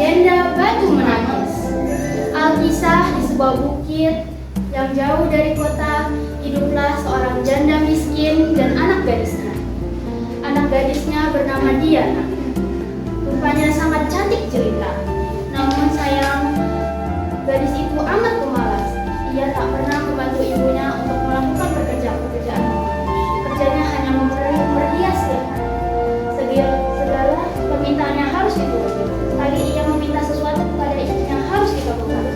Legenda Batu Menangis. Alkisah di sebuah bukit yang jauh dari kota, hiduplah seorang janda miskin dan anak gadisnya. Anak gadisnya bernama Diana. Rupanya sangat cantik jelita. Namun sayang, gadis itu amat pemalas. Ia tak pernah membantu ibunya untuk melakukan pekerjaan rumah. Kerjanya hanya memperhias setiap hari. Segala permintaannya harus dituruti. Kali ia meminta sesuatu kepada ibunya harus dikabulkan,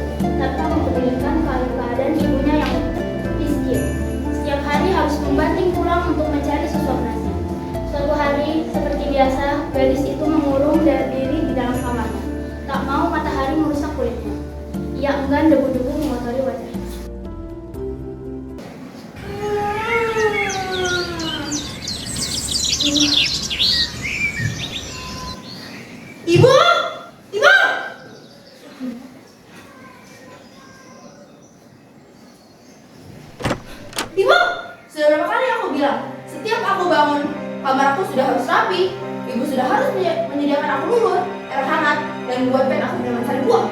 tanpa mempedulikan keadaan ibunya yang miskin. Setiap hari harus membanting tulang untuk mencari sesuap nasi. Suatu hari, seperti biasa, gadis itu mengurung diri di dalam kamarnya. Tak mau matahari merusak kulitnya. Ia enggan debu-debu mengotori wajahnya. Ibu! Ibu! Ibu! Sudah berapa kali aku bilang, setiap aku bangun, kamar aku sudah harus rapi. Ibu sudah harus menyediakan aku lulur, air hangat, dan buatkan aku minuman sari buah.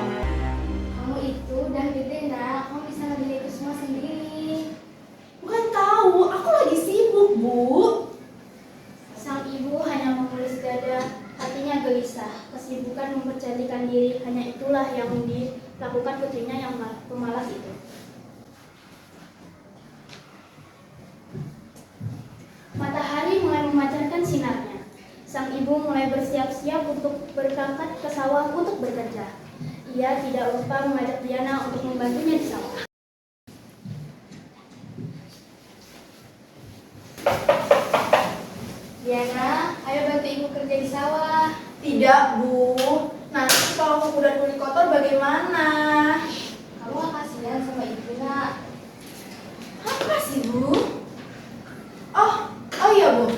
Kamu itu udah gede, nak. Kamu bisa ngambil itu semua sendiri. Bukan tahu, aku lagi sibuk, Bu. Sang ibu hanya mengelus dada, hatinya gelisah. Kesibukan mempercantikkan diri, hanya itulah yang dilakukan putrinya yang pemalas itu. Matahari mulai memancarkan sinarnya. Sang ibu mulai bersiap-siap untuk berangkat ke sawah untuk bekerja. Ia tidak lupa mengajak Diana untuk membantunya di sawah. Diana, ayo bantu ibu kerja di sawah. Tidak, Bu. Nanti kalau kuku dan kulit kotor bagaimana? Kamu gak kasihan sama ibu, nak? Apa sih, Bu? Oh iya, Bu.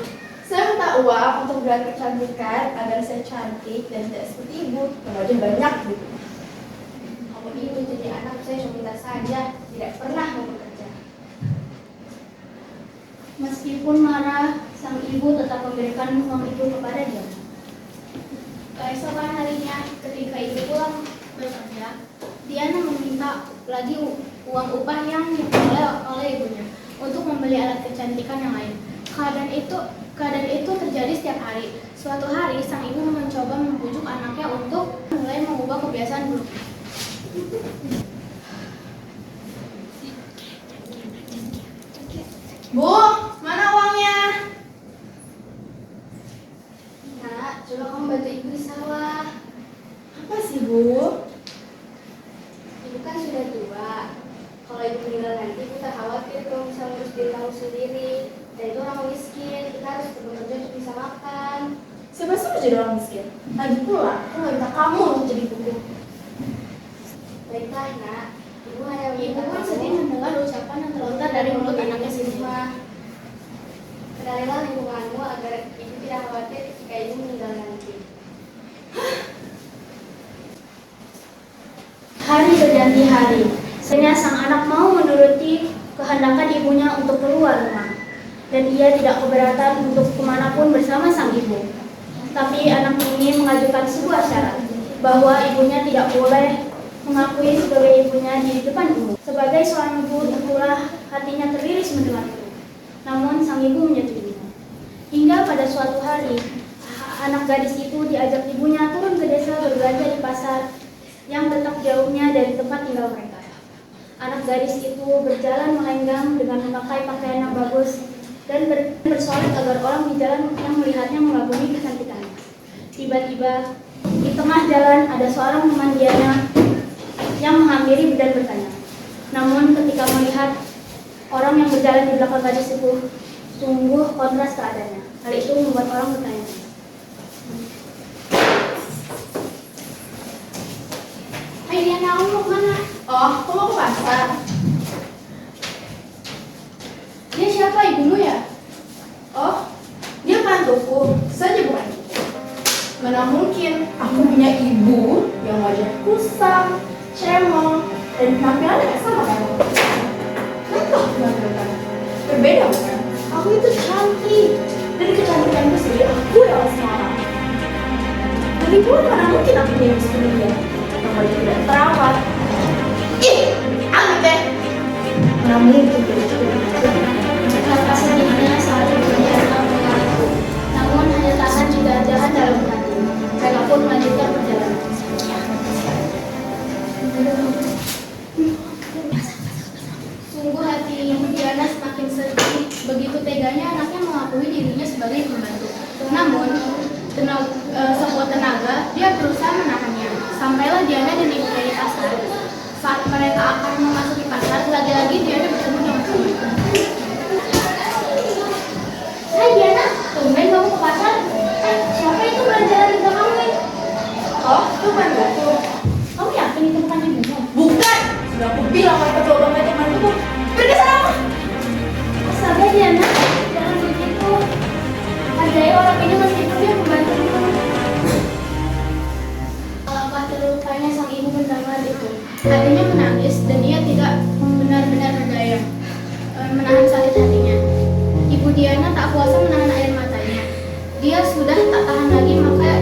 Saya minta uang untuk gelar kecantikan agar saya cantik dan tidak seperti ibu yang wajah banyak gitu. Kamu ibu jadi anak, saya cuma minta saja, tidak pernah mau bekerja. Meskipun marah, sang ibu tetap memberikan uang itu kepada dia. Keesokan harinya, ketika ibu pulang bekerja, Diana meminta lagi uang upah yang diperoleh oleh ibunya untuk membeli alat kecantikan yang lain. Keadaan itu terjadi setiap hari. Suatu hari, sang ibu mencoba membujuk anaknya untuk mulai mengubah kebiasaan buruknya. Bu, mana uangnya? Nak, coba kamu bantu ibu di sawah. Apa sih, Bu? Ibu kan sudah tua. Kalau ibu meninggal nanti, ibu tak khawatir kalau bisa ngurus diri kamu sendiri. Dan itu orang miskin, kita harus bekerja untuk bisa makan. Siapa suruh jadi orang miskin? Lagi pula, aku nggak minta kamu untuk jadi ibuku. Baiklah, nak. Ibu hanya meminta kamu sedih mendengar ucapan yang terlontar dari mulut anaknya sendiri. Kendalilah lingkunganmu agar ibu tidak khawatir jika ibu meninggal nanti. Hari berganti hari. Sebenarnya sang anak mau menuruti kehendakan ibunya untuk keluar rumah. Dan ia tidak keberatan untuk kemanapun bersama sang ibu. Tapi anak ini mengajukan sebuah syarat, bahwa ibunya tidak boleh mengakui sebagai ibunya di depan umum. Sebagai seorang ibu, tentulah hatinya teriris mendengar itu. Namun sang ibu menyetujuinya. Hingga pada suatu hari, anak gadis itu diajak ibunya turun ke desa berbelanja di pasar yang tetap jauhnya dari tempat tinggal mereka. Anak gadis itu berjalan melenggang dengan memakai pakaian yang bagus dan bersorak agar orang di jalan yang melihatnya mengagumi kecantikannya. Tiba-tiba, di tengah jalan ada seorang teman Diana yang menghampiri dan bertanya. Namun ketika melihat orang yang berjalan di belakang gadis itu, sungguh kontras keadaannya. Hal itu membuat orang bertanya. Hai Diana, kamu mau kemana? Oh, kamu mau ke pasar? Dia siapa, ibumu ya? Oh, dia mantuku. Saja bukan ibu. Mana mungkin aku punya ibu yang wajah kusam, cemong, dan penampilannya gak sama kamu. Contoh penampilan berbeda bukan? Aku itu cantik, dan kecantikanku sendiri aku yang harus marah. Lagi pula mana mungkin aku punya istri dia yang wajah tidak terawat. Ih, amit deh. Mana mungkin dia Betapa sedihnya saat ibu Diana mengaku. Namun hanya tahan jahat dalam hati. Mereka pun melanjutkan perjalanan. Sungguh hati ibu Diana semakin sedih. Begitu teganya anaknya mengakui dirinya sebagai pembantu. Namun, sekuat tenaga, dia berusaha menahannya. Sampailah Diana dan ibunya di pasar. Saat mereka akan memasuki pasar, lagi-lagi Diana bertemu dengan suaminya. Hai Diana, tumben kamu ke pasar? Siapa itu belanjaan di belakang kamu? Oh, itu kan aku. Kamu yakin itu bukan ibumu? Bukan. Sudah aku bilang mereka coba banget temanku. Pergi sana. Astaga Diana, jangan begitu. Hargai orang ini meskipun dia membantumu. Alangkah terlupanya sang ibu mendengar itu. Hatinya menangis dan ia tidak benar-benar berdaya menahan sakit hatinya. Ibu Diana tak kuasa menahan air matanya. Dia sudah tak tahan lagi, maka